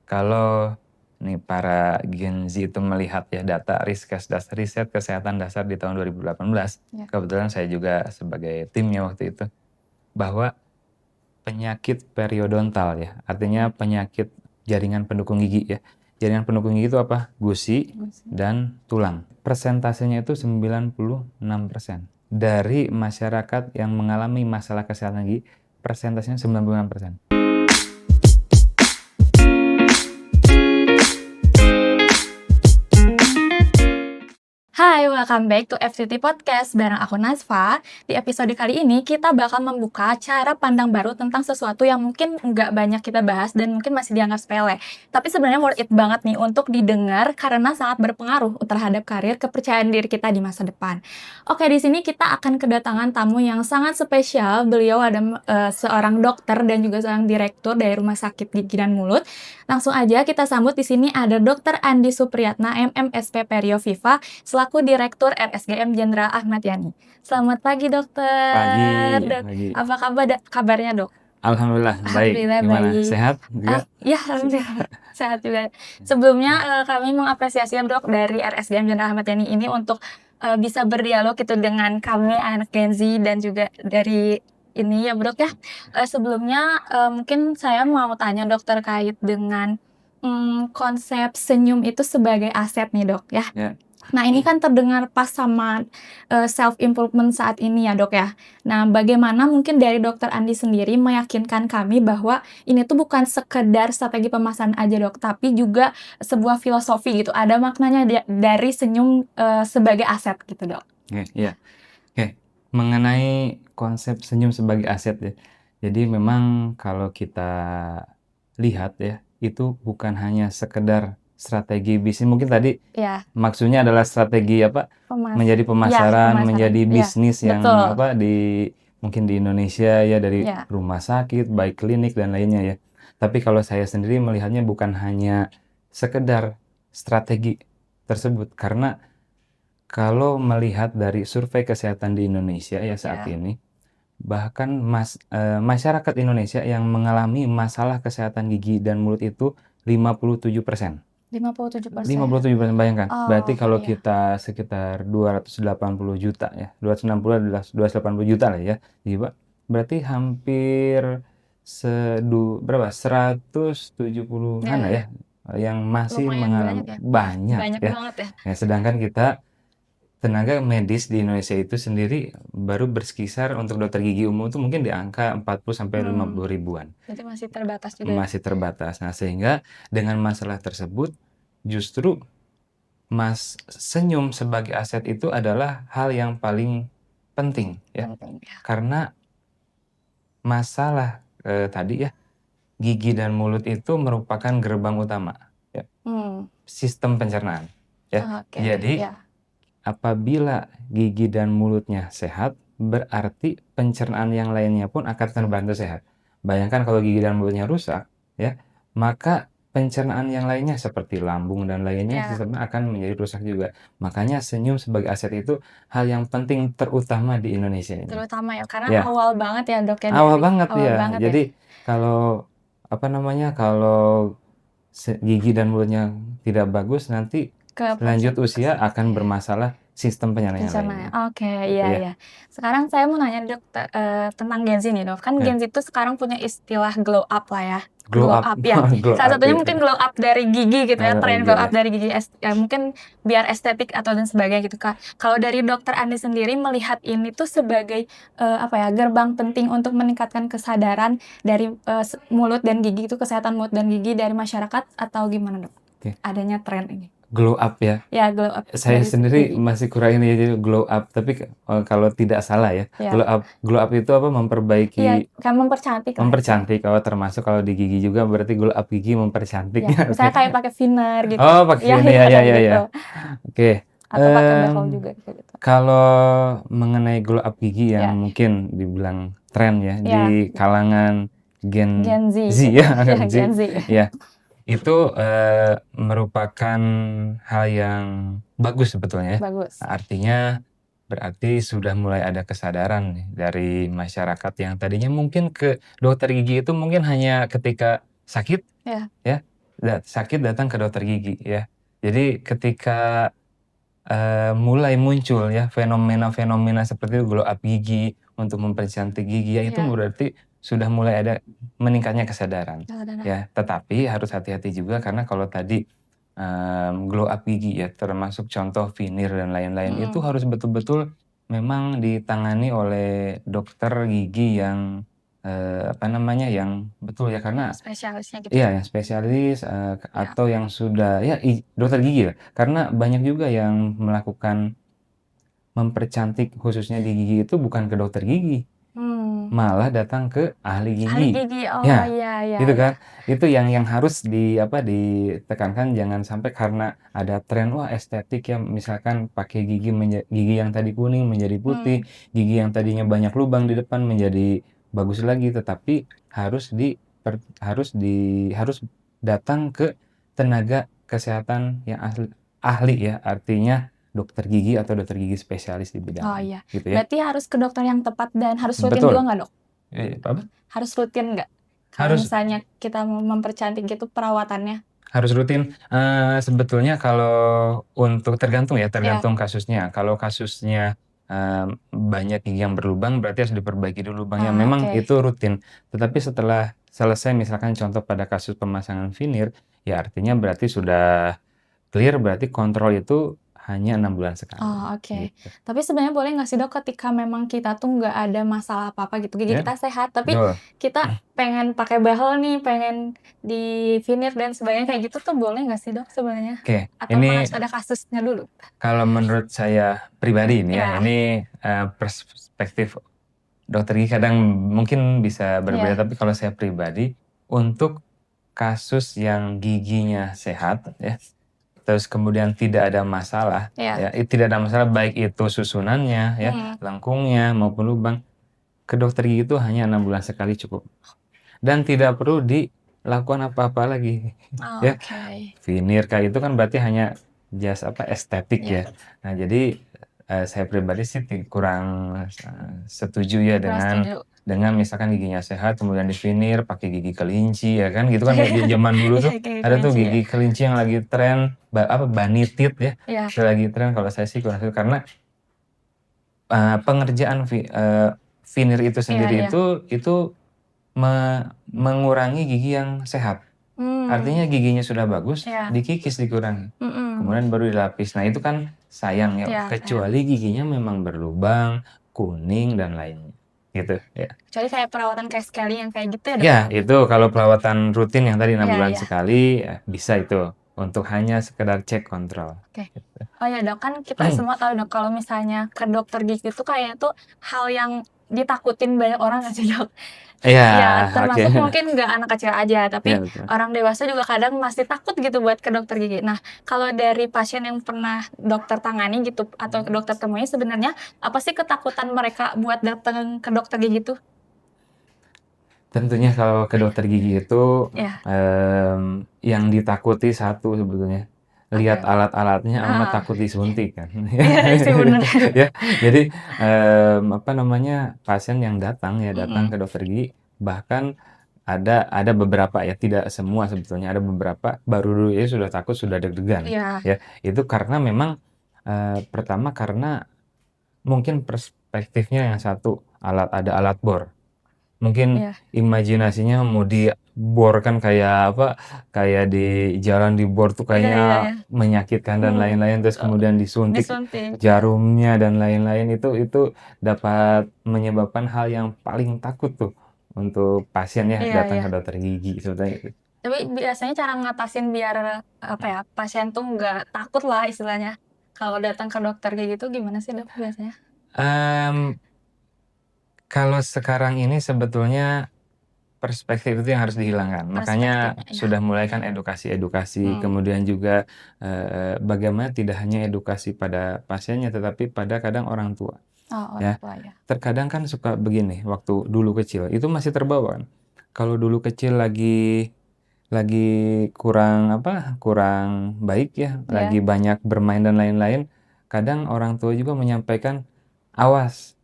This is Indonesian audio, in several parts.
Kalau nih para Gen Z itu melihat ya data riset kesehatan dasar di tahun 2018, Ya. kebetulan saya juga sebagai timnya waktu itu, bahwa penyakit periodontal ya, artinya penyakit jaringan pendukung gigi ya. Jaringan pendukung gigi itu apa? Gusi dan tulang. Persentasenya itu 96%. Dari masyarakat yang mengalami masalah kesehatan gigi, persentasenya 96%. Hai, welcome back to FCT Podcast bareng aku Nasfa. Di episode kali ini kita bakal membuka cara pandang baru tentang sesuatu yang mungkin nggak banyak kita bahas dan mungkin masih dianggap sepele. Tapi sebenarnya worth it banget nih untuk didengar karena sangat berpengaruh terhadap karir kepercayaan diri kita di masa depan. Oke, di sini kita akan kedatangan tamu yang sangat spesial. Beliau ada seorang dokter dan juga seorang direktur dari Rumah Sakit Gigi dan Mulut. Langsung aja kita sambut di sini ada Dr. Andi Supriyatna, MMSP Perio Viva, selaku Direktur RSGM Jenderal Ahmad Yani. Selamat pagi, dokter. Pagi. Apa kabarnya, dok? Alhamdulillah, baik. Alhamdulillah Gimana? baik. Sehat juga? Ya, alhamdulillah sehat juga. Sebelumnya kami mengapresiasi dok dari RSGM Jenderal Ahmad Yani ini untuk bisa berdialog gitu dengan kami anak Gen Z dan juga dari ini ya, dok ya. Sebelumnya mungkin saya mau tanya dok terkait dengan konsep senyum itu sebagai aset nih, dok ya. Ya. Nah, ini kan terdengar pas sama self improvement saat ini ya, dok ya. Nah, bagaimana mungkin dari dokter Andi sendiri meyakinkan kami bahwa ini tuh bukan sekedar strategi pemasaran aja, dok, tapi juga sebuah filosofi gitu. Ada maknanya dari senyum sebagai aset gitu, dok. Ya. Oke. Mengenai konsep senyum sebagai aset ya. Jadi memang kalau kita lihat ya, itu bukan hanya sekedar strategi bisnis. Mungkin tadi Ya, maksudnya adalah strategi apa? Menjadi pemasaran, menjadi bisnis yang betul. apa mungkin di Indonesia ya, dari Ya. rumah sakit, baik klinik dan lainnya ya. Tapi kalau saya sendiri melihatnya bukan hanya sekedar strategi tersebut, karena kalau melihat dari survei kesehatan di Indonesia ya saat ini, bahkan masyarakat Indonesia yang mengalami masalah kesehatan gigi dan mulut itu 57%. 57%. 57%, bayangkan. Oh, Berarti kalau iya. kita sekitar 280 juta ya, 260 adalah 280 juta lah ya. Berarti hampir berapa? 170-an lah ya, yang masih Lumayan mengalami banyak ya. banget ya. Ya, sedangkan kita tenaga medis di Indonesia itu sendiri baru berkisar untuk dokter gigi umum itu mungkin di angka 40 sampai 50 ribuan. Jadi masih terbatas juga ya? Masih terbatas. Nah, sehingga dengan masalah tersebut justru senyum sebagai aset itu adalah hal yang paling penting ya. Penting ya. Karena masalah tadi ya, gigi dan mulut itu merupakan gerbang utama ya, sistem pencernaan ya. Oke, Jadi ya. apabila gigi dan mulutnya sehat, berarti pencernaan yang lainnya pun akan terbantu sehat. Bayangkan kalau gigi dan mulutnya rusak, ya, maka pencernaan yang lainnya seperti lambung dan lainnya sistemnya akan menjadi rusak juga. Makanya senyum sebagai aset itu hal yang penting terutama di Indonesia ini. Terutama ya, karena Ya. awal banget ya, dok ya. Awal banget awal ya. banget Jadi kalau kalau gigi dan mulutnya tidak bagus, nanti lanjut usia akan bermasalah sistem pencernaan lainnya. Oke, iya. Sekarang saya mau nanya dok tentang Gen Z nih, dok. Kan Gen Z itu sekarang punya istilah glow up lah ya. Glow up ya. glow Salah up, satunya ya. mungkin glow up dari gigi gitu ya, tren glow up ya. dari gigi mungkin biar estetik atau dan sebagainya gitu, Kak. Kalau dari dokter Andi sendiri melihat ini tuh sebagai gerbang penting untuk meningkatkan kesadaran dari mulut dan gigi itu, kesehatan mulut dan gigi dari masyarakat atau gimana, dok? Adanya tren ini. Glow up ya. Ya, glow up. Saya sendiri masih kurang ini ya, jadi glow up. Tapi kalau tidak salah ya, glow up itu apa? Memperbaiki. Iya, kan mempercantik. Mempercantik. Oh, termasuk kalau di gigi juga berarti glow up gigi mempercantik. Ya, misalnya kayak pakai thinner gitu. Oh, pakai thinner ya. Oke. Atau pakai bevel juga gitu. Kalau mengenai glow up gigi yang mungkin dibilang tren ya di kalangan Gen Z ya, Gen Z. Ya. Itu merupakan hal yang bagus sebetulnya ya. Bagus. Artinya berarti sudah mulai ada kesadaran nih dari masyarakat yang tadinya mungkin ke dokter gigi itu mungkin hanya ketika sakit ya. sakit datang ke dokter gigi ya. Jadi ketika, mulai muncul ya fenomena-fenomena seperti itu, glow up gigi, untuk mempercantik gigi, ya itu Iya, berarti sudah mulai ada meningkatnya kesadaran kesadaran. ya. Tetapi harus hati-hati juga karena kalau tadi, glow up gigi ya, termasuk contoh veneer dan lain-lain, itu Mhm, harus betul-betul memang ditangani oleh dokter gigi yang, apa namanya, yang betul ya. yang Karena spesialisnya gitu iya, ya? yang spesialis, Iya. atau yang sudah ya dokter gigi lah. Karena banyak juga yang melakukan mempercantik khususnya di gigi itu bukan ke dokter gigi, Mmm, malah datang ke ahli ahli gigi. gigi, oh Ya, iya iya gitu iya. kan. Itu yang harus ditekankan jangan sampai karena ada tren, wah estetik ya, misalkan pakai gigi yang tadi kuning menjadi putih, Mmm, gigi yang tadinya banyak lubang di depan menjadi bagus lagi, tetapi harus datang ke tenaga kesehatan yang ahli ya, artinya dokter gigi atau dokter gigi spesialis di oh bidangnya, iya. gitu ya. Berarti harus ke dokter yang tepat dan harus rutin juga Betul, nggak, Dok? apa? Harus rutin nggak? Kalau Harus misalnya kita mau mempercantik gitu perawatannya? Harus rutin, sebetulnya kalau untuk tergantung ya, Iya. tergantung kasusnya. Kalau kasusnya, banyak gigi yang berlubang berarti harus diperbaiki dulu lubangnya, Ah, memang oke. itu rutin. Tetapi setelah selesai misalkan contoh pada kasus pemasangan veneer, ya artinya berarti sudah clear, berarti kontrol itu hanya 6 bulan sekali, Oh, oke. gitu. Tapi sebenarnya boleh nggak sih, Dok, ketika memang kita tuh nggak ada masalah apa-apa gitu, gigi Ya, kita sehat, tapi betul. kita pengen pakai behel nih, pengen di-veneer dan sebagainya kayak gitu tuh boleh nggak sih, Dok, sebenarnya? Oke, Atau ini harus ada kasusnya dulu? kalau menurut saya pribadi ini ya, Iya ini, perspektif dokter gigi kadang mungkin bisa iya berbeda, tapi kalau saya pribadi, untuk kasus yang giginya sehat ya, terus kemudian tidak ada masalah iya. ya, tidak ada masalah baik itu susunannya ya, Mhm. lengkungnya maupun lubang, ke dokter gigi itu hanya 6 bulan sekali cukup. Dan tidak perlu dilakukan apa-apa lagi Oh, ya. oke. Veneer kayak itu kan berarti hanya estetik Iya, ya. Nah jadi, saya pribadi sih kurang, setuju ya kurang dengan setuju. misalkan giginya sehat kemudian di-veneer pakai gigi kelinci ya kan, gitu kan ya, di zaman dulu Iya, tuh kayak ada tuh kelinci ya. gigi kelinci yang lagi tren, bunny teeth ya, Iya. itu lagi tren. Kalau saya sih kurang setuju karena, pengerjaan veneer itu Iya sendiri iya. itu mengurangi gigi yang sehat. Mmm, Artinya giginya sudah bagus, iya. dikikis, dikurangi, Mhm. kemudian baru dilapis. Nah itu kan sayang ya, Iya, sayang. kecuali giginya memang berlubang, kuning, dan lainnya, gitu ya. Kecuali kayak perawatan kayak scaling yang kayak gitu ya, Dok? Ya itu kalau perawatan rutin yang tadi 6 Iya bulan iya. sekali, ya bisa itu, untuk hanya sekedar cek kontrol, Oke. gitu. Oh ya, Dok, kan kita semua tahu, Dok, kalau misalnya ke dokter gigi itu kayaknya tuh hal yang ditakutin banyak orang nggak sih, Dok? Iya, Ya, oke. termasuk mungkin nggak anak kecil aja, Iya tapi betul. orang dewasa juga kadang masih takut gitu buat ke dokter gigi. Nah, kalau dari pasien yang pernah dokter tangani gitu atau ke dokter temui sebenarnya apa sih ketakutan mereka buat datang ke dokter gigi tuh? Tentunya kalau ke dokter gigi itu, Ya, yang ditakuti satu sebetulnya, lihat oke. alat-alatnya sama Heeh. takut disuntik kan. Iya sih bener. Ya, jadi, apa namanya, pasien yang datang Mhm. ke dokter gigi, bahkan ada beberapa ya, tidak semua sebetulnya, ada beberapa baru dulu ya sudah takut, sudah deg-degan, Iya ya. Itu karena memang, pertama karena mungkin perspektifnya yang satu, ada alat bor. Mungkin iya. imajinasinya mau dibor kan kayak apa, kayak di jalan dibor tuh Iya iya kayaknya iya. menyakitkan dan Mhm. lain-lain, terus Eee, kemudian disuntik disuntik, iya. jarumnya dan lain-lain, itu dapat menyebabkan hal yang paling takut tuh untuk pasien ya Iya datang iya. ke dokter gigi sebetulnya itu. Tapi biasanya cara ngatasin biar, apa ya, pasien tuh nggak takut lah istilahnya, kalau datang ke dokter kayak gitu gimana sih, Dok, biasanya? Mmm, kalau sekarang ini sebetulnya perspektif itu yang harus dihilangkan. Makanya Perspektifnya, iya. sudah mulai kan edukasi-edukasi, Mhm. kemudian juga, bagaimana tidak hanya edukasi pada pasiennya, tetapi pada kadang orang tua, Oh, orang ya. tua ya. Terkadang kan suka begini, waktu dulu kecil, itu masih terbawa kan. Kalau dulu kecil lagi kurang apa, kurang baik ya, Iya. lagi banyak bermain dan lain-lain, kadang orang tua juga menyampaikan, "Awas,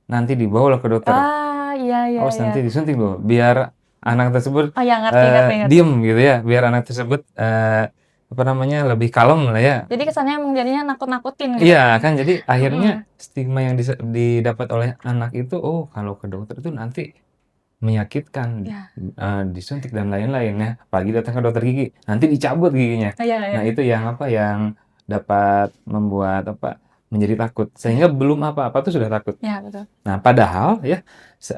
nanti dibawa loh ke dokter. Ah, iya iya Awas iya. nanti disuntik loh, biar anak tersebut Oh ya, ngerti. diem gitu ya, biar anak tersebut lebih kalem lah ya. Jadi kesannya emang jadinya nakut-nakutin gitu. Iya kan, jadi akhirnya Mm-mm. stigma yang didapat oleh anak itu, oh kalau ke dokter itu nanti menyakitkan, Ya. disuntik dan lain-lain ya, apalagi datang ke dokter gigi, nanti dicabut giginya. Nah Iya. itu yang dapat membuat menjadi takut, sehingga belum apa-apa tuh sudah takut. Ya, betul. Nah padahal ya, se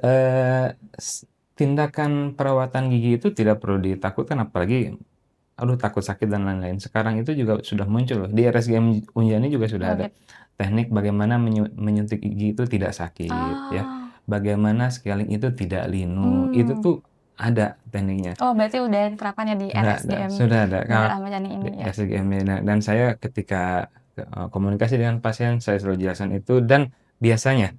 tindakan perawatan gigi itu tidak perlu ditakutkan, apalagi, aduh takut sakit dan lain-lain. Sekarang itu juga sudah muncul loh, di RSGM Unjani juga sudah ada Oke. teknik bagaimana menyuntik gigi itu tidak sakit ya, Oh. bagaimana scaling itu tidak linu, itu Hmm. tuh ada tekniknya. Oh, berarti udah diterapkan ya di RSGM Sudah ada Jenderal kalau Ahmad Yani di ini ya. RSGM-nya. Nah, dan saya ketika komunikasi dengan pasien, saya selalu jelaskan itu, dan biasanya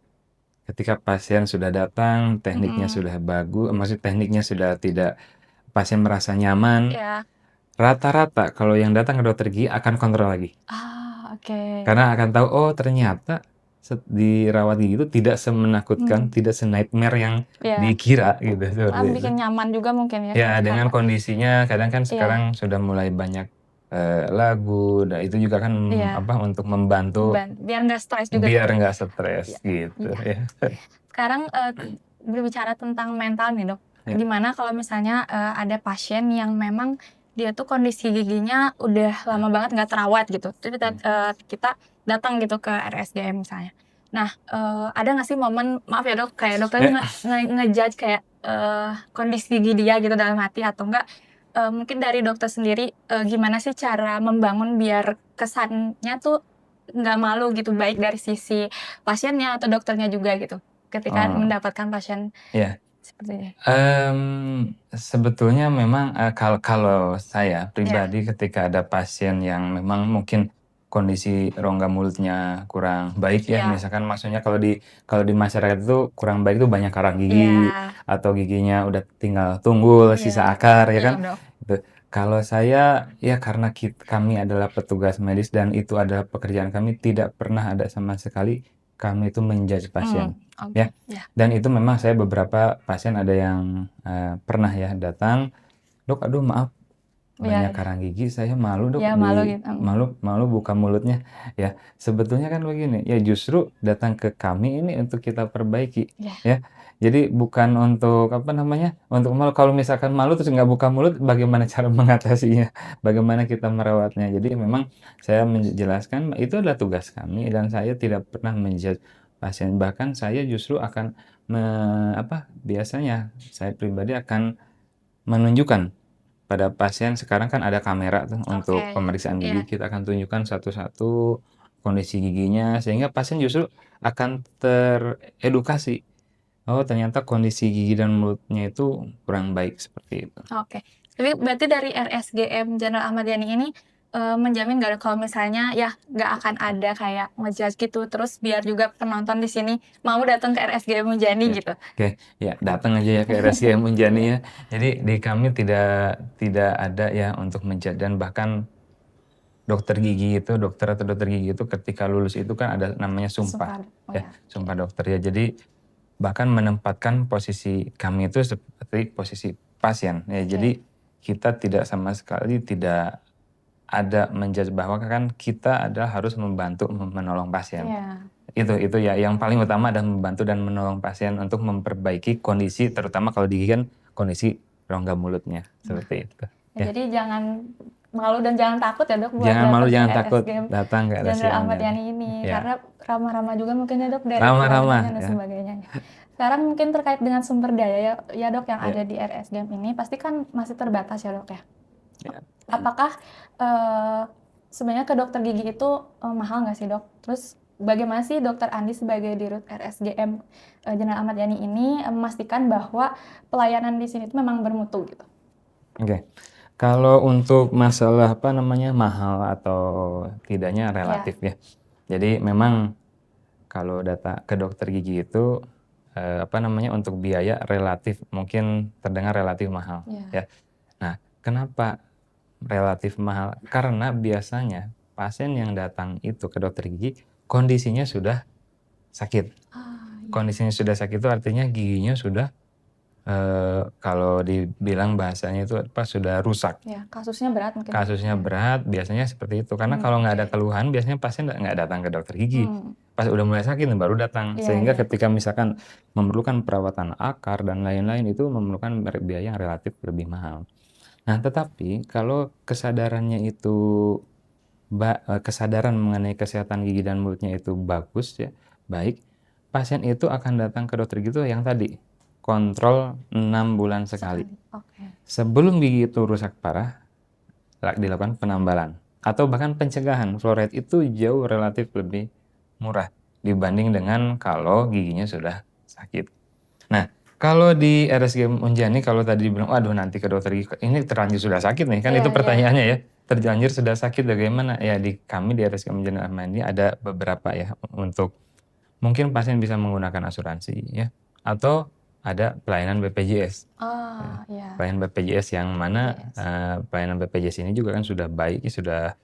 ketika pasien sudah datang, tekniknya Mm-mm. sudah bagus, maksud tekniknya sudah tidak, pasien merasa nyaman, Ya. rata-rata kalau yang datang ke dokter gigi akan kontrol lagi. Ah, oke. Karena akan tahu, oh ternyata dirawat gigi itu tidak semenakutkan, tidak se-nightmare yang Ya. dikira gitu, seperti itu. Bikin nyaman juga mungkin ya. Ya, dengan Karena kondisinya kadang kan iya, sekarang sudah mulai banyak lagu, dan itu juga kan iya. untuk membantu Biar nggak stres juga. biar nggak stres Iya. gitu Iya. ya. Sekarang berbicara tentang mental nih dok, Ya. gimana kalau misalnya ada pasien yang memang dia tuh kondisi giginya udah lama banget nggak terawat gitu, terus kita datang gitu ke RSGM misalnya. Nah, ada nggak sih momen, maaf ya dok, kayak dokter Ya. ngejudge kayak kondisi gigi dia gitu dalam hati, atau enggak mungkin dari dokter sendiri gimana sih cara membangun biar kesannya tuh nggak malu gitu, baik dari sisi pasiennya atau dokternya juga gitu, ketika Oh, mendapatkan pasien ya. seperti ini. Sebetulnya memang, kalau saya Ya. pribadi ketika ada pasien yang memang mungkin kondisi rongga mulutnya kurang baik ya, Ya. misalkan maksudnya kalau di masyarakat itu kurang baik itu banyak karang gigi, Ya. atau giginya udah tinggal tunggul, sisa akar ya Iya kan. dok. Gitu. Kalau saya ya karena kami adalah petugas medis dan itu adalah pekerjaan kami, tidak pernah ada sama sekali kami itu menjudge pasien ya. Oke. Ya. Dan itu memang saya beberapa pasien ada yang pernah ya datang, "Dok, aduh maaf, banyak Ya. karang gigi, saya malu dok, Ya, malu gitu. malu buka mulutnya." Ya, sebetulnya kan begini, ya justru datang ke kami ini untuk kita perbaiki Ya. ya. Jadi bukan untuk untuk malu. Kalau misalkan malu terus nggak buka mulut, bagaimana cara mengatasinya? Bagaimana kita merawatnya? Jadi memang saya menjelaskan itu adalah tugas kami dan saya tidak pernah menjudge pasien. Bahkan saya justru akan biasanya saya pribadi akan menunjukkan pada pasien, sekarang kan ada kamera tuh untuk Oke. pemeriksaan Iya. gigi, kita akan tunjukkan satu-satu kondisi giginya, sehingga pasien justru akan teredukasi, oh ternyata kondisi gigi dan mulutnya itu kurang baik, seperti itu. Oke. Jadi berarti dari RSGM Jenderal Ahmad Yani ini menjamin nggak kalau misalnya ya nggak akan ada kayak ngejudge gitu, terus biar juga penonton di sini mau datang ke RSGM Unjani Ya. gitu. Oke, ya datang aja ya ke RSGM Unjani ya. Jadi di kami tidak ada ya untuk menjudge, dan bahkan dokter atau dokter gigi itu ketika lulus itu kan ada namanya sumpah Oh ya, ya. sumpah dokter ya. Jadi bahkan menempatkan posisi kami itu seperti posisi pasien ya. Jadi kita tidak sama sekali tidak ada menjudge, bahwa kan kita adalah harus membantu menolong pasien. Iya. Itu ya yang paling utama adalah membantu dan menolong pasien untuk memperbaiki kondisi, terutama kalau gigi kan kondisi rongga mulutnya seperti itu. Ya. Jadi jangan malu dan jangan takut ya dok buat Jangan malu, datang jangan ke takut RSGM datang ke Jenderal RSGM Ahmad Unjani. Yani ini, Ya. karena ramah-ramah juga mungkin ya dok, dari Ramah-ramah pelayanannya dan ya. sebagainya. Sekarang mungkin terkait dengan sumber daya ya dok yang Ya. ada di RSGM ini pasti kan masih terbatas ya dok ya. Ya. Apakah sebenarnya ke dokter gigi itu mahal nggak sih dok? Terus bagaimana sih dokter Andi sebagai dirut RSGM Jenderal Ahmad Yani ini memastikan bahwa pelayanan di sini itu memang bermutu gitu? Oke. Kalau untuk masalah mahal atau tidaknya relatif ya. Jadi memang kalau data ke dokter gigi itu untuk biaya relatif mungkin terdengar relatif mahal ya. Nah, kenapa relatif mahal? Karena biasanya pasien yang datang itu ke dokter gigi kondisinya sudah sakit. Kondisinya sudah sakit itu artinya giginya sudah Kalau dibilang bahasanya itu apa, sudah rusak. Ya, kasusnya berat mungkin. Kasusnya Ya. berat, biasanya seperti itu. Karena kalau nggak ada Oke. keluhan, biasanya pasien nggak datang ke dokter gigi. Pas udah mulai sakit baru datang. Iya, Sehingga iya. ketika misalkan memerlukan perawatan akar dan lain-lain itu memerlukan biaya yang relatif lebih mahal. Nah, tetapi kalau kesadarannya itu kesadaran mengenai kesehatan gigi dan mulutnya itu bagus ya, baik, pasien itu akan datang ke dokter gigi itu yang tadi, kontrol 6 bulan sekali. Oke. Sebelum gigi itu rusak parah, dilakukan penambalan atau bahkan pencegahan. Fluoride itu jauh relatif lebih murah dibanding dengan kalau giginya sudah sakit. Nah, kalau di RSGM Unjani kalau tadi dibilang, waduh nanti ke dokter gigi, ini terlanjur sudah sakit nih, kan Iya, itu iya. pertanyaannya ya. Terlanjur sudah sakit bagaimana? Ya kami di RSGM Unjani Ahmad ini ada beberapa ya untuk mungkin pasien bisa menggunakan asuransi ya atau ada pelayanan BPJS. Oh, iya. Pelayanan BPJS yang mana pelayanan BPJS ini juga kan sudah baik, sudah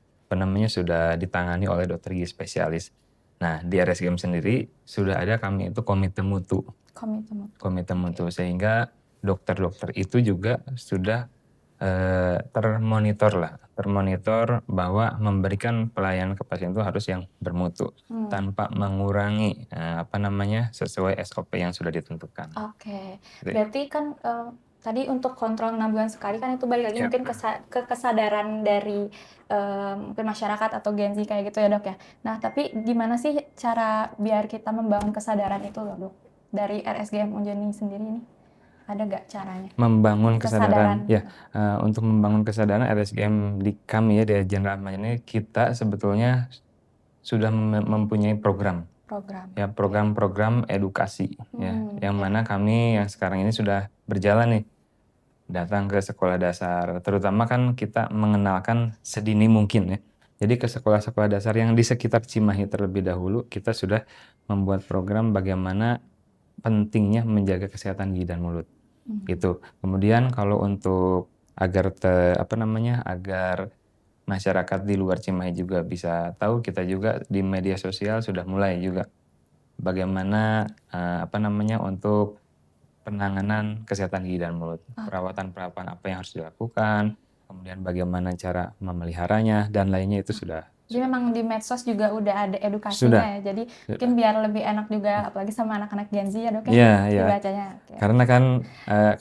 sudah ditangani oleh dokter gigi spesialis. Nah, di RSGM sendiri sudah ada kami itu komite mutu. Komite mutu sehingga dokter-dokter itu juga sudah termonitor bahwa memberikan pelayanan ke pasien itu harus yang bermutu tanpa mengurangi sesuai SOP yang sudah ditentukan. Oke. Berarti kan tadi untuk kontrol 6 bulan sekali kan itu balik lagi Ya. mungkin ke kesadaran dari mungkin masyarakat atau Gen Z kayak gitu ya, Dok ya. Nah, tapi gimana sih cara biar kita membangun kesadaran itu loh, Dok? Dari RSGM Unjani sendiri ini ada nggak caranya? Membangun kesadaran. Kesadaran. Ya, untuk membangun kesadaran RSGM di kami ya di Jenderal Ahmad Yani kita sebetulnya sudah mempunyai program. Ya, program-program edukasi ya, yang mana kami yang sekarang ini sudah berjalan nih datang ke sekolah dasar, terutama kan kita mengenalkan sedini mungkin ya. Jadi ke sekolah-sekolah dasar yang di sekitar Cimahi terlebih dahulu kita sudah membuat program bagaimana pentingnya menjaga kesehatan gigi dan mulut. Gitu. Kemudian kalau untuk agar agar masyarakat di luar Cimahi juga bisa tahu, kita juga di media sosial sudah mulai juga bagaimana untuk penanganan kesehatan gigi dan mulut, perawatan-perawatan apa yang harus dilakukan, kemudian bagaimana cara memeliharanya dan lainnya itu sudah. Jadi memang di medsos juga udah ada edukasinya ya, jadi mungkin biar lebih enak juga, apalagi sama anak-anak Gen Z ya, Dok ya, dibacanya. Karena kan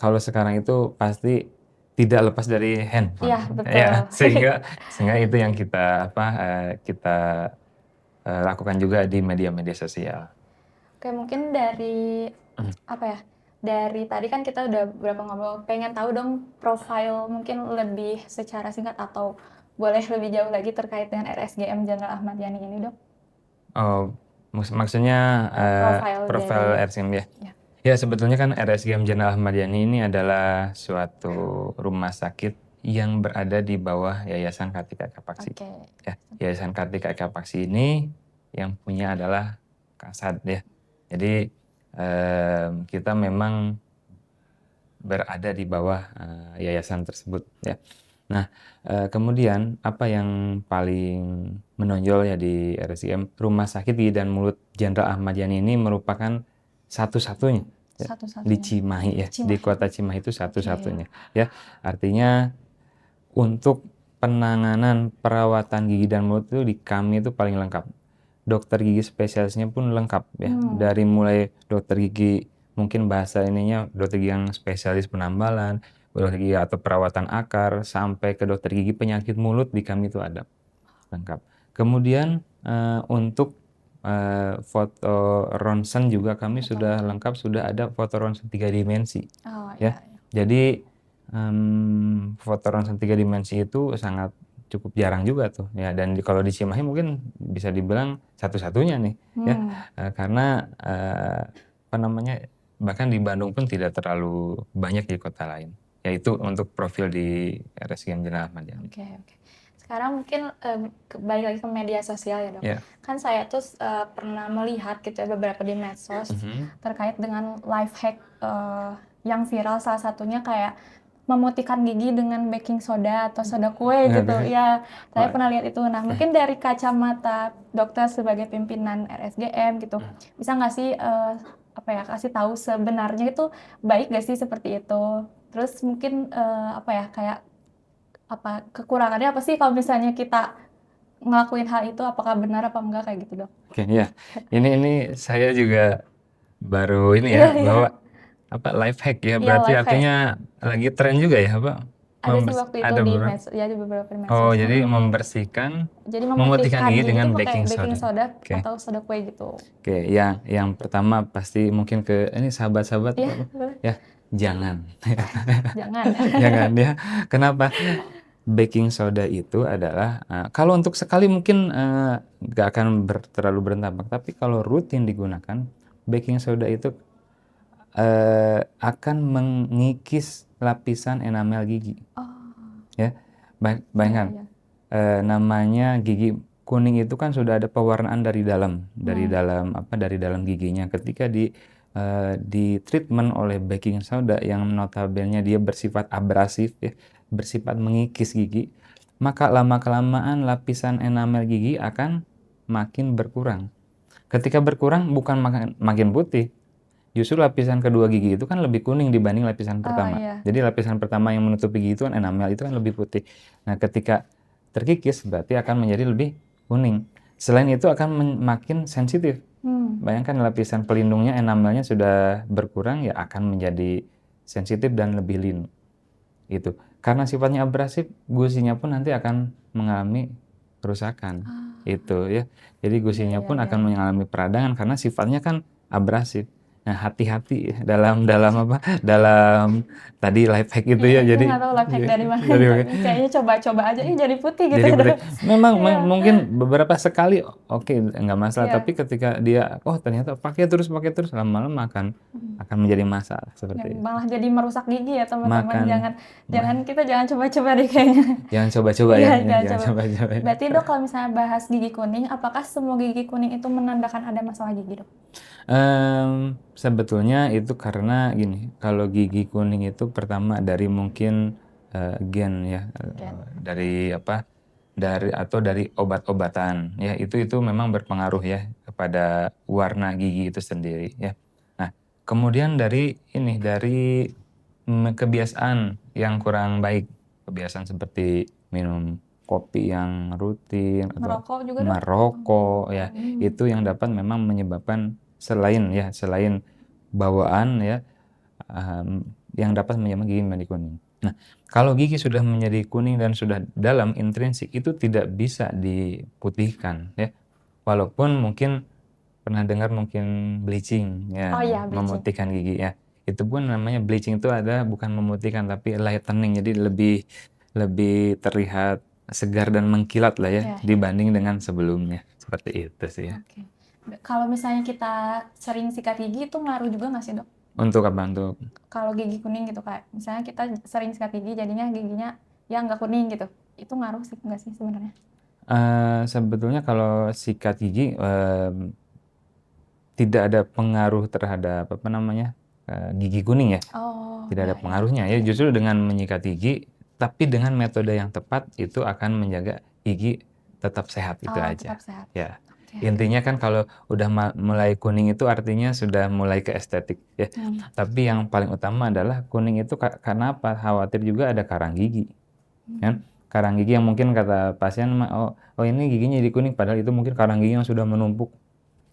kalau sekarang itu pasti tidak lepas dari handphone. Iya, betul. Ya, sehingga itu yang kita lakukan juga di media-media sosial. Oke, mungkin dari dari tadi kan kita udah beberapa ngobrol, pengen tahu dong profil mungkin lebih secara singkat atau boleh lebih jauh lagi terkait dengan RSGM Jenderal Ahmad Yani ini, Dok? Oh, maksudnya profil RSGM ya? Ya, sebetulnya kan RSGM Jenderal Ahmad Yani ini adalah suatu rumah sakit yang berada di bawah Yayasan Kartika Eka Paksi. Ya, Yayasan Kartika Eka Paksi ini yang punya adalah Kasad ya. Jadi kita memang berada di bawah yayasan tersebut ya. Nah, kemudian apa yang paling menonjol ya di RSGM, Rumah Sakit Gigi dan Mulut Jenderal Ahmad Yani ini merupakan satu-satunya di Cimahi ya, di kota Cimahi itu satu-satunya ya. Artinya untuk penanganan perawatan gigi dan mulut itu di kami itu paling lengkap. Dokter gigi spesialisnya pun lengkap ya. Dari mulai dokter gigi mungkin bahasa ininya dokter gigi yang spesialis penambalan, dokter gigi atau perawatan akar, sampai ke dokter gigi penyakit mulut di kami itu ada lengkap. Kemudian untuk foto ronsen juga kami sudah lengkap, sudah ada foto ronsen 3 dimensi. Ya. Jadi foto ronsen 3 dimensi itu sangat cukup jarang juga tuh ya, dan kalau di Cimahi mungkin bisa dibilang satu-satunya nih ya, karena bahkan di Bandung pun tidak terlalu banyak di kota lain, yaitu untuk profil di RSGM Jenderal Ahmad Yani. Oke. Sekarang mungkin balik lagi ke media sosial ya, Dok. Kan saya tuh pernah melihat gitu ya beberapa di medsos terkait dengan life hack yang viral, salah satunya kayak memutihkan gigi dengan baking soda atau soda kue gitu ya. Saya pernah lihat itu. Nah, mungkin dari kacamata dokter sebagai pimpinan RSGM gitu, bisa nggak sih apa ya, kasih tahu sebenarnya itu baik gak sih seperti itu. Terus mungkin, apa ya, kayak apa, kekurangannya apa sih kalau misalnya kita ngelakuin hal itu, apakah benar apa enggak, kayak gitu, Dok? Oke, ya. Ini saya juga baru ini Iya ya, iya, bawa apa life hack ya. iya Berarti life hack. artinya lagi tren juga ya, apa? Ada sih waktu itu Ada di beberapa. ya di beberapa di Oh, medsos, jadi mhm. Jadi memutihkan memutihkan gigi gigi dengan itu pakai baking baking soda. soda Oke. atau soda kue gitu. Oke, yang pertama pasti mungkin ke ini sahabat-sahabat Iya, apa boleh. ya, jangan. Jangan. Jangan ya. Kenapa? Baking soda itu adalah kalau untuk sekali mungkin nggak akan terlalu berdampak, tapi kalau rutin digunakan, baking soda itu akan mengikis lapisan enamel gigi. Oh, Ya, iya bayangkan iya. namanya gigi kuning itu kan sudah ada pewarnaan dari dalam, Hmm. dari dalam giginya. Ketika di treatment oleh baking soda yang notabene dia bersifat abrasif ya, bersifat mengikis gigi, maka lama-kelamaan lapisan enamel gigi akan makin berkurang. Ketika berkurang bukan makin putih, justru lapisan kedua gigi itu kan lebih kuning dibanding lapisan Oh, pertama. iya. Jadi lapisan pertama yang menutupi gigi itu kan enamel itu kan lebih putih. Nah, ketika terkikis berarti akan menjadi lebih kuning. Selain itu akan makin sensitif. Hmm. Bayangkan lapisan pelindungnya enamelnya sudah berkurang ya akan menjadi sensitif dan lebih linu. Itu. Karena sifatnya abrasif, gusinya pun nanti akan mengalami kerusakan. Ah, Itu ya. Jadi iya gusinya iya pun iya. akan mengalami peradangan karena sifatnya kan abrasif. Nah, hati-hati ya dalam apa? Dalam tadi life hack itu Iya, ya. itu Jadi nggak tahu life hack dari mana dari tapi kayaknya coba-coba aja, ih jadi putih gitu jadi ya, bener Dok. memang Iya. mungkin beberapa sekali oke nggak masalah, Iya. tapi ketika dia, oh ternyata pakai terus lama-lama Mhm. akan menjadi masalah Ya, seperti itu. malah jadi merusak gigi ya, teman-teman. Makan Jangan ma jangan kita jangan coba-coba deh kayaknya. jangan coba-coba Iya, ya, jangan jangan coba. coba-coba ya. Berarti, Dok, kalau misalnya bahas gigi kuning, apakah semua gigi kuning itu menandakan ada masalah gigi, Dok? Sebetulnya itu karena gini, kalau gigi kuning itu pertama dari mungkin, gen ya, Gen. dari apa, dari obat-obatan ya, itu memang berpengaruh ya kepada warna gigi itu sendiri ya. Nah, kemudian dari kebiasaan yang kurang baik, kebiasaan seperti minum kopi yang rutin atau Merokok juga, Dok? merokok Merokok. ya, itu yang dapat memang menyebabkan selain bawaan ya, yang dapat menyebabkan gigi menjadi kuning. Nah, kalau gigi sudah menjadi kuning dan sudah dalam intrinsik itu tidak bisa diputihkan ya. Walaupun mungkin pernah dengar mungkin bleaching Oh ya, iya, bleaching. memutihkan gigi ya. Itu pun namanya bleaching itu ada bukan memutihkan tapi lightening, jadi lebih lebih terlihat segar dan mengkilat lah ya Iya iya. dibanding dengan sebelumnya. Seperti itu sih ya. Oke. Kalau misalnya kita sering sikat gigi itu ngaruh juga nggak sih, Dok? Untuk apa? Untuk Kalau gigi kuning gitu, kayak misalnya kita sering sikat gigi jadinya giginya ya nggak kuning gitu. Itu ngaruh sih nggak sih sebenarnya? sebetulnya kalau sikat gigi, tidak ada pengaruh terhadap apa namanya, gigi kuning ya, Oh, tidak iya ada iya. pengaruhnya ya. Justru dengan menyikat gigi, tapi dengan metode yang tepat itu akan menjaga gigi tetap sehat, itu Oh, tetap aja. sehat. Ya, Oke. intinya kan kalau udah mulai kuning itu artinya sudah mulai ke estetik ya. Tapi yang paling utama adalah kuning itu karena apa? Khawatir juga ada karang gigi, kan. Karang gigi yang mungkin kata pasien "Oh ini giginya jadi kuning," padahal itu mungkin karang gigi yang sudah menumpuk.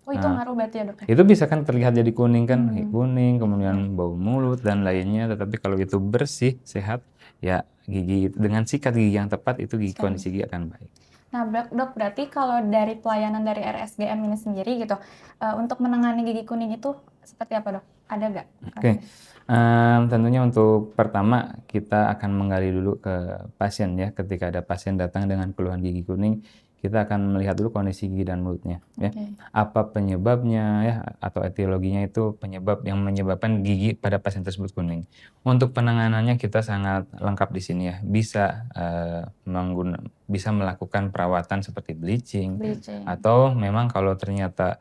Oh, itu Nah, ngaruh berarti ya, Dok, ya? itu bisa kan terlihat jadi kuning kan, kuning, Iya. kemudian bau mulut dan lainnya, tetapi kalau itu bersih, sehat, ya gigi dengan sikat gigi yang tepat itu kondisi gigi akan baik. Nah, Dok, berarti kalau dari pelayanan dari RSGM ini sendiri gitu, untuk menangani gigi kuning itu seperti apa, Dok? Ada nggak? Oke, tentunya untuk pertama kita akan menggali dulu ke pasien ya, ketika ada pasien datang dengan keluhan gigi kuning, kita akan melihat dulu kondisi gigi dan mulutnya ya. Oke. Apa penyebabnya ya, atau etiologinya itu penyebab yang menyebabkan gigi pada pasien tersebut kuning. Untuk penanganannya kita sangat lengkap di sini ya, bisa melakukan perawatan seperti bleaching, Bleaching. atau memang kalau ternyata,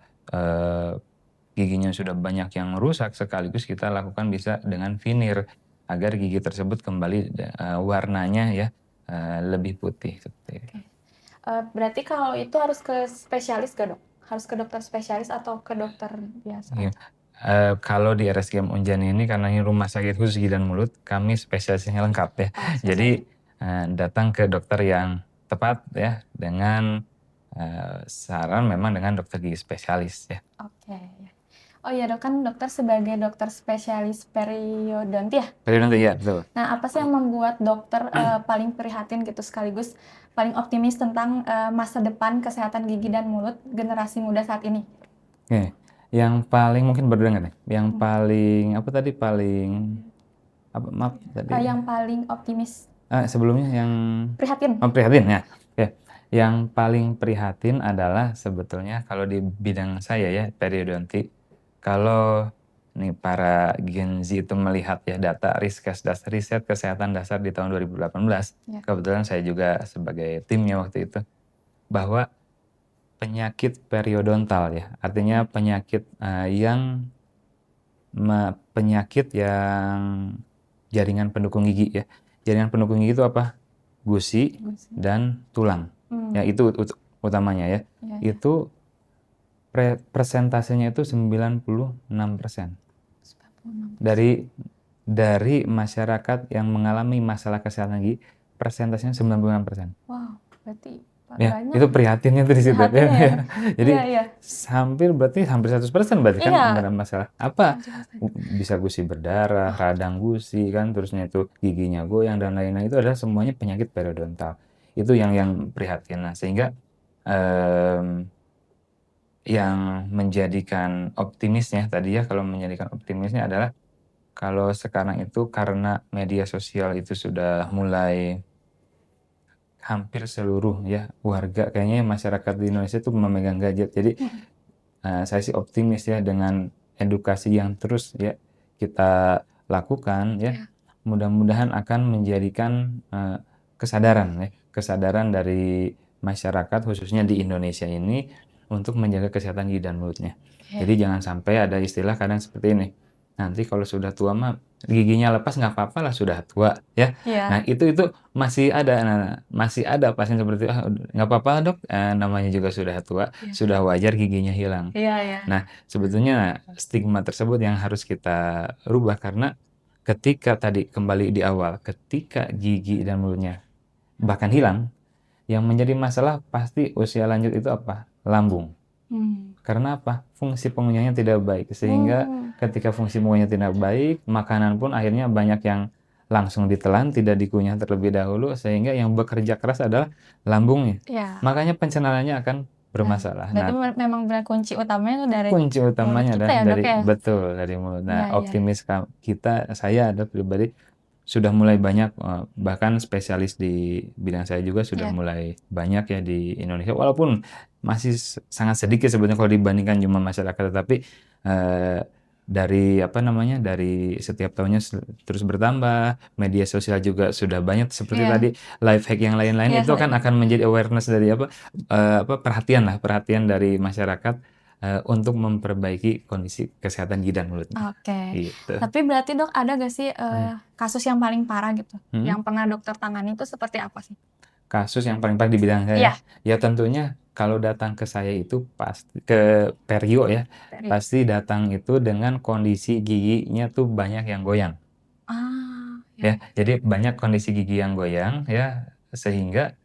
giginya sudah banyak yang rusak sekaligus kita lakukan bisa dengan veneer agar gigi tersebut kembali warnanya ya, lebih putih seperti itu. Berarti kalau itu harus ke spesialis nggak, Dok? Harus ke dokter spesialis atau ke dokter biasa Iya, aja? Kalau di RSGM Unjani ini karena ini rumah sakit khusus gigi dan mulut, kami spesialisnya lengkap ya. Jadi datang ke dokter yang tepat ya dengan saran memang dengan dokter gigi spesialis ya. Oke. Oh iya dok, kan dokter sebagai dokter spesialis periodonti ya? Periodonti ya, betul. Nah, apa sih yang membuat dokter paling prihatin gitu sekaligus paling optimis tentang masa depan kesehatan gigi dan mulut generasi muda saat ini? Oke. Yang paling mungkin baru dengar nih, yang paling apa tadi maaf tadi Yang paling optimis, sebelumnya yang prihatin. prihatin ya. Oke. Yang paling prihatin adalah sebetulnya kalau di bidang saya ya periodonti, kalau nih para Gen Z itu melihat ya data riset kesehatan dasar di tahun 2018, Ya. kebetulan saya juga sebagai timnya waktu itu, bahwa penyakit periodontal ya, artinya penyakit yang jaringan pendukung gigi ya. Jaringan pendukung gigi itu apa? Gusi dan tulang. Ya itu utamanya ya. Itu persentasenya itu 96%. Dari masyarakat yang mengalami masalah kesehatan gigi, persentasenya 96%. Wow, berarti Ya, banyak. itu prihatinnya tuh di situ ya. Jadi Iya. hampir 100% berarti kan Iya. ada masalah. Apa? Bisa gusi berdarah, radang gusi kan, terusnya itu giginya goyang dan lain-lain, itu adalah semuanya penyakit periodontal. Itu yang prihatin. Nah, sehingga yang menjadikan optimisnya tadi ya, kalau menjadikan optimisnya adalah kalau sekarang itu karena media sosial itu sudah mulai hampir seluruh ya warga kayaknya masyarakat di Indonesia itu memegang gadget. Jadi saya sih optimis ya dengan edukasi yang terus ya kita lakukan ya. Mudah-mudahan akan menjadikan kesadaran dari masyarakat khususnya di Indonesia ini untuk menjaga kesehatan gigi dan mulutnya. Jadi jangan sampai ada istilah kadang seperti ini. Nanti kalau sudah tua mah giginya lepas nggak apa-apa lah, sudah tua ya. Nah itu masih ada pasien seperti itu. Nggak apa-apa dok, namanya juga sudah tua, sudah wajar giginya hilang. Nah sebetulnya stigma tersebut yang harus kita rubah, karena ketika tadi kembali di awal, ketika gigi dan mulutnya bahkan hilang, yang menjadi masalah pasti usia lanjut itu apa? Lambung. Karena apa? Fungsi pengunyahnya tidak baik, sehingga ketika fungsi pengunyah tidak baik, makanan pun akhirnya banyak yang langsung ditelan, tidak dikunyah terlebih dahulu, sehingga yang bekerja keras adalah lambungnya. Makanya pencernaannya akan bermasalah. Berarti memang benar kunci utamanya itu dari kunci utamanya mulut kita adalah ya, Dok, ya? betul dari mulut. Nah, optimis saya ada pribadi sudah mulai banyak, bahkan spesialis di bidang saya juga sudah mulai banyak ya di Indonesia, walaupun masih sangat sedikit sebetulnya kalau dibandingkan jumlah masyarakat, tetapi dari setiap tahunnya terus bertambah, media sosial juga sudah banyak seperti tadi life hack yang lain-lain itu akan menjadi awareness dari perhatian dari masyarakat untuk memperbaiki kondisi kesehatan gigi dan mulutnya. Oke. Gitu. Tapi berarti dok ada gak sih kasus yang paling parah gitu, yang pernah dokter tangani itu seperti apa sih? Kasus yang paling parah di bidang saya? Ya tentunya kalau datang ke saya itu pasti ke perio ya, pasti datang itu dengan kondisi giginya tuh banyak yang goyang. Ya, jadi banyak kondisi gigi yang goyang ya, sehingga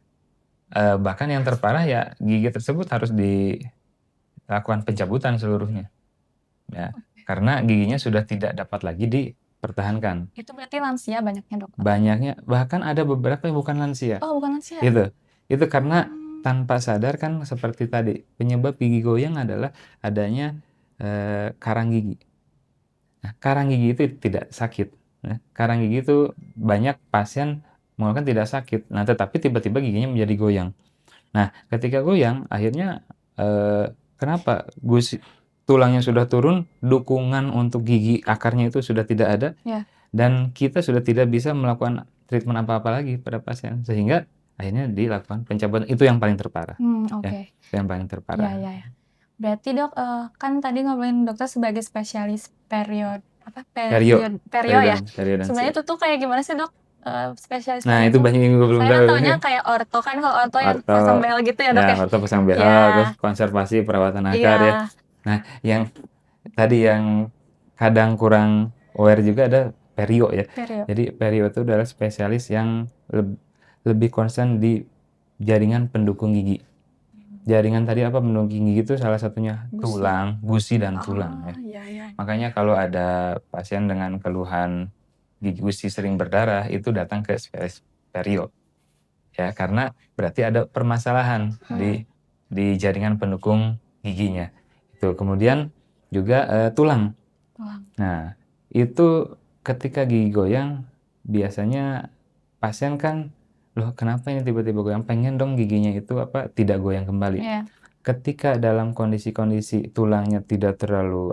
bahkan yang terparah ya gigi tersebut harus dilakukan pencabutan seluruhnya. Ya, karena giginya sudah tidak dapat lagi dipertahankan. Itu berarti lansia banyaknya dok? Banyaknya, bahkan ada beberapa yang bukan lansia. Oh, bukan lansia? Itu karena tanpa sadar kan seperti tadi, penyebab gigi goyang adalah adanya karang gigi. Nah, karang gigi itu tidak sakit. Nah, karang gigi itu banyak pasien mengeluhkan tidak sakit. Nah, tetapi tiba-tiba giginya menjadi goyang. Nah, ketika goyang, akhirnya kenapa? Tulangnya sudah turun, dukungan untuk gigi akarnya itu sudah tidak ada, dan kita sudah tidak bisa melakukan treatment apa-apa lagi pada pasien, sehingga akhirnya dilakukan pencabutan. Itu yang paling terparah. Oke. Yang paling terparah. Ya. Berarti dok, kan tadi ngobrolin dokter sebagai spesialis perio ya. Sebenarnya itu tuh kayak gimana sih dok? Spesialis nah itu banyak yang gue belum tahu. Saya taunya kayak orto kan, kalau orto yang pasang behel gitu ya dok ya? Orto pasang behel, terus konservasi perawatan akar ya. Nah yang tadi yang kadang kurang aware juga ada perio ya. Perio. Jadi perio itu adalah spesialis yang lebih concern di jaringan pendukung gigi. Jaringan tadi apa pendukung gigi itu salah satunya Gusi. tulang, gusi dan tulang ya. Iya, iya. Makanya kalau ada pasien dengan keluhan gigi gusi sering berdarah itu datang ke spesialis perio. Ya, karena berarti ada permasalahan di jaringan pendukung giginya. Itu kemudian juga tulang. Tulang. Nah, itu ketika gigi goyang biasanya pasien kan, loh kenapa ini tiba-tiba goyang? Pengen dong giginya itu tidak goyang kembali. Iya. Ketika dalam kondisi-kondisi tulangnya tidak terlalu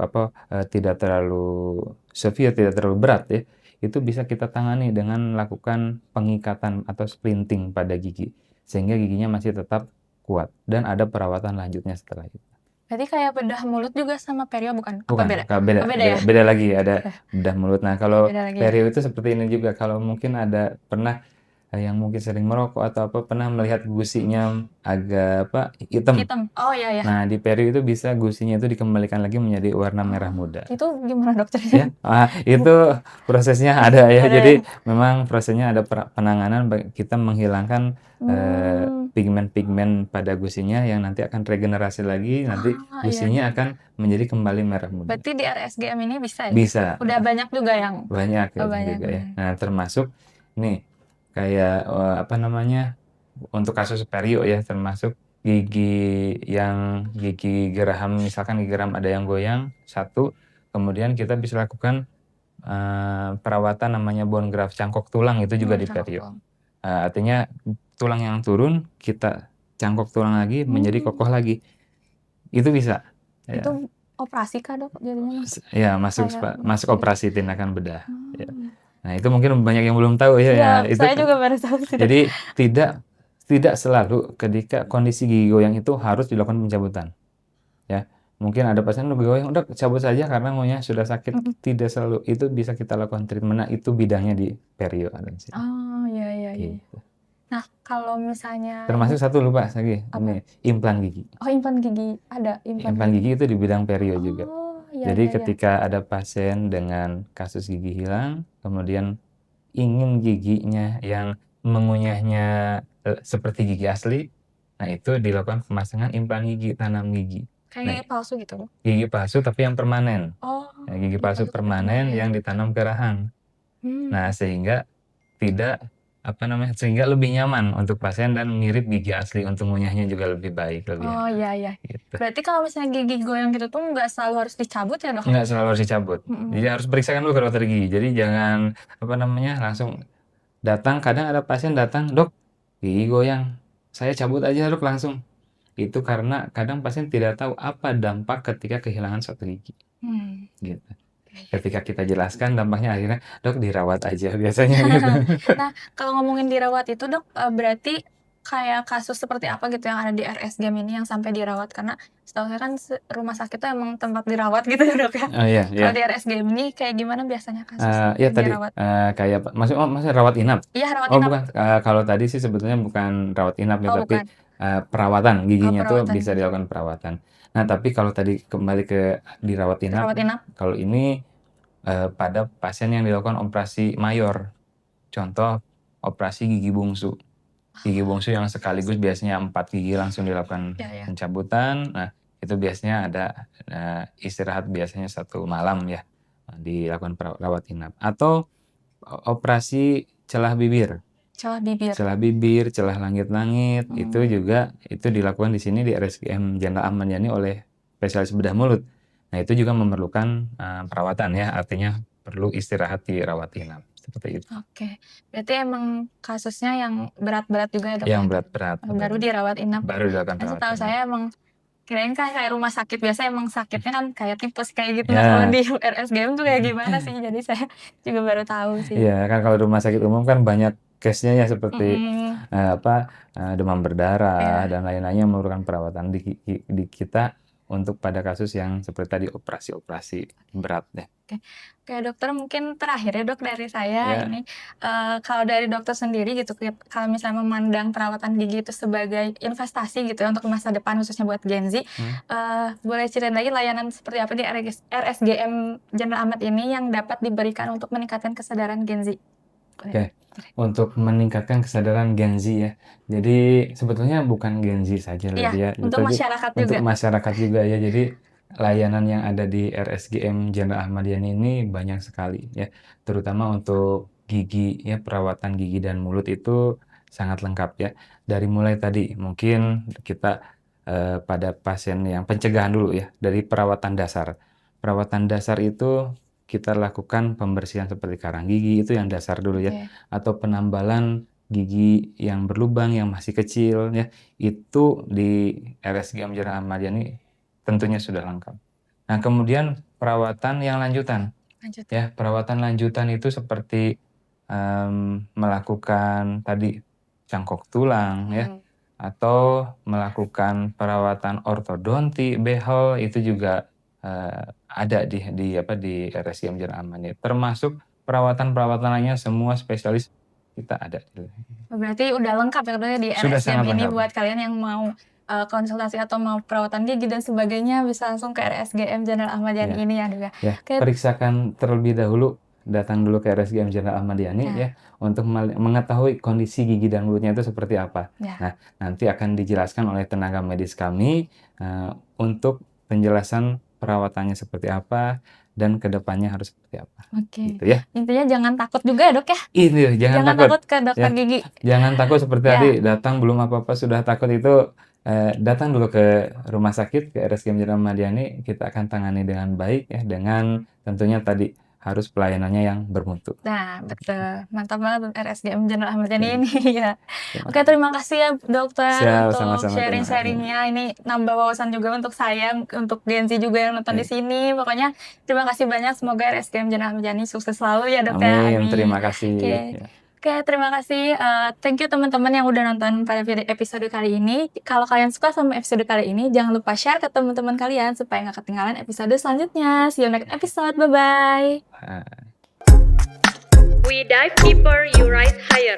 severe, tidak terlalu berat ya, itu bisa kita tangani dengan melakukan pengikatan atau splinting pada gigi sehingga giginya masih tetap kuat dan ada perawatan lanjutnya setelah itu. Berarti kayak bedah mulut juga sama perio bukan? Apa Bukan, beda? beda, Oh, beda ya? beda lagi, ada bedah mulut. Nah, kalau Beda lagi ya? perio itu seperti ini juga. Kalau mungkin ada pernah yang mungkin sering merokok atau pernah melihat gusinya agak hitam. Hitam. Oh iya, iya. Nah, di perio itu bisa gusinya itu dikembalikan lagi menjadi warna merah muda. Itu gimana dokternya? Ya, itu prosesnya ada ya. Ada Jadi memang prosesnya ada penanganan kita menghilangkan pigmen-pigmen pada gusinya yang nanti akan regenerasi lagi, nanti gusinya akan menjadi kembali merah muda. Berarti di RSGM ini bisa ya? Bisa. Udah banyak juga yang Banyak banyak juga ya. Nah, termasuk nih kayak untuk kasus perio ya, termasuk gigi geraham, misalkan gigi geraham ada yang goyang satu, kemudian kita bisa lakukan perawatan namanya bone graft, cangkok tulang, itu juga di perio. Artinya tulang yang turun kita cangkok tulang lagi menjadi kokoh lagi, itu bisa. Itu operasi kah dok jadinya? Ya, masuk operasi tindakan bedah. Ya. Nah, itu mungkin banyak yang belum tahu ya. Iya, saya juga baru tahu sih. Jadi tidak selalu ketika kondisi gigi goyang itu harus dilakukan pencabutan. Ya, mungkin ada pasien udah goyang, udah cabut saja karena ngunyah sudah sakit. Tidak selalu, itu bisa kita lakukan treatment. Nah, itu bidangnya di perio. Oh, iya. Gitu. Nah, kalau misalnya termasuk satu lupa lagi, ini implan gigi. Oh, implan gigi ada Implan gigi itu di bidang perio juga. Iya, Jadi ketika ada pasien dengan kasus gigi hilang, kemudian ingin giginya yang mengunyahnya seperti gigi asli, nah itu dilakukan pemasangan implan gigi, tanam gigi. Kayak gigi palsu gitu? Gigi palsu tapi yang permanen. Oh. Nah, gigi palsu permanen yang ditanam ke rahang. Nah, sehingga sehingga lebih nyaman untuk pasien dan mirip gigi asli, untuk ngunyahnya juga lebih baik. Oh iya. Gitu. Berarti kalau misalnya gigi goyang gitu tuh nggak selalu harus dicabut ya dok? Nggak selalu harus dicabut. Jadi harus periksakan dulu ke dokter gigi. Jadi jangan langsung datang. Kadang ada pasien datang, dok gigi goyang, saya cabut aja dok langsung. Itu karena kadang pasien tidak tahu apa dampak ketika kehilangan suatu gigi. Gitu. Ketika kita jelaskan dampaknya, akhirnya dok dirawat aja biasanya gitu. Nah, kalau ngomongin dirawat itu dok, berarti kayak kasus seperti apa gitu yang ada di RSGM ini yang sampai dirawat? Karena setahu saya kan rumah sakit itu emang tempat dirawat gitu ya dok ya? Oh iya. Kalau di RSGM ini kayak gimana biasanya kasus ya tadi dirawat? kayak maksudnya rawat inap? Iya, rawat Oh inap. bukan, kalau tadi sih sebetulnya bukan rawat inap ya, tapi bukan. Perawatan giginya tuh perawatan. bisa dilakukan perawatan. Nah, tapi kalau tadi kembali ke dirawat inap, kalau ini pada pasien yang dilakukan operasi mayor, contoh operasi gigi bungsu. Gigi bungsu yang sekaligus biasanya 4 gigi langsung dilakukan pencabutan. Nah, itu biasanya ada istirahat biasanya 1 malam ya, dilakukan rawat inap. Atau operasi celah bibir. Celah bibir, celah langit-langit, itu juga dilakukan di sini di RSGM Jenderal Ahmad Yani oleh spesialis bedah mulut. Nah, itu juga memerlukan perawatan ya, artinya perlu istirahat di rawat inap. Seperti itu. Oke, berarti emang kasusnya yang berat-berat juga ya dok? Yang berat-berat. Baru dirawat inap. Baru dilakukan perawatan. Setahu saya emang kirain kan kayak rumah sakit biasa emang sakitnya kan kayak tipes kayak gitu. Kalau di RSGM tuh kayak gimana sih? Jadi saya juga baru tahu sih. Iya, kan kalau rumah sakit umum kan banyak case-nya ya seperti demam berdarah dan lain-lainnya memerlukan perawatan. Di kita untuk pada kasus yang seperti tadi operasi-operasi berat ya. Oke dokter, mungkin terakhir ya Dok dari saya Ya. ini, kalau dari dokter sendiri gitu, kalau misalnya memandang perawatan gigi itu sebagai investasi gitu ya untuk masa depan khususnya buat Gen Z, boleh ceritain lagi layanan seperti apa di RSGM General Ahmad ini yang dapat diberikan untuk meningkatkan kesadaran Gen Z? Oke, untuk meningkatkan kesadaran Gen Z ya. Jadi sebetulnya bukan Gen Z saja Iya, Lydia, untuk tapi masyarakat untuk juga. masyarakat juga ya. Jadi layanan yang ada di RSGM General Ahmad Yani ini banyak sekali ya, terutama untuk gigi ya, perawatan gigi dan mulut itu sangat lengkap ya. Dari mulai tadi mungkin kita pada pasien yang pencegahan dulu ya, dari perawatan dasar. Perawatan dasar itu kita lakukan pembersihan seperti karang gigi, itu yang dasar dulu ya, Oke. atau penambalan gigi yang berlubang yang masih kecil ya, itu di RSGM General Ahmad Yani tentunya sudah lengkap. Nah, kemudian perawatan yang lanjutan Lanjut. ya, perawatan lanjutan itu seperti melakukan tadi cangkok tulang ya, atau melakukan perawatan ortodonti, behel, itu juga ada di RSGM General Ahmad Yani. Termasuk perawatan-perawatan lainnya semua spesialis kita ada. Berarti udah lengkap ya Dok ya di Sudah RSGM sangat ini lengkap. buat kalian yang mau konsultasi atau mau perawatan gigi dan sebagainya bisa langsung ke RSGM General Ahmad Yani Ya. ini ya Dok ya. Ya, Oke. periksakan terlebih dahulu, datang dulu ke RSGM General Ahmad Yani ya, untuk mengetahui kondisi gigi dan mulutnya itu seperti apa. Ya. Nah, nanti akan dijelaskan oleh tenaga medis kami untuk penjelasan perawatannya seperti apa dan kedepannya harus seperti apa. Oke. Gitu ya. Intinya jangan takut juga ya Dok ya. Itu jangan takut. ke dokter Ya. gigi. Jangan takut seperti Ya. tadi, datang belum apa-apa sudah takut itu, datang dulu ke rumah sakit, ke RSGM General Ahmad Yani, kita akan tangani dengan baik ya, dengan tentunya tadi harus pelayanannya yang bermutu. Nah, betul. Mantap banget RSGM General Ahmad Yani Ya. ini ya. Oke, terima kasih ya dokter Siap, untuk sama-sama, terima kasih. sharing-sharing-nya. Ini nambah wawasan juga untuk saya, untuk Gen Z juga yang nonton di sini. Pokoknya terima kasih banyak. Semoga RSGM General Ahmad Yani sukses selalu ya dok ya. Amin, Amin. terima kasih. Oke. Ya. Oke, terima kasih. Thank you teman-teman yang udah nonton pada episode kali ini. Kalau kalian suka sama episode kali ini, jangan lupa share ke teman-teman kalian supaya nggak ketinggalan episode selanjutnya. See you next episode. Bye-bye. Bye. We dive deeper, you rise higher.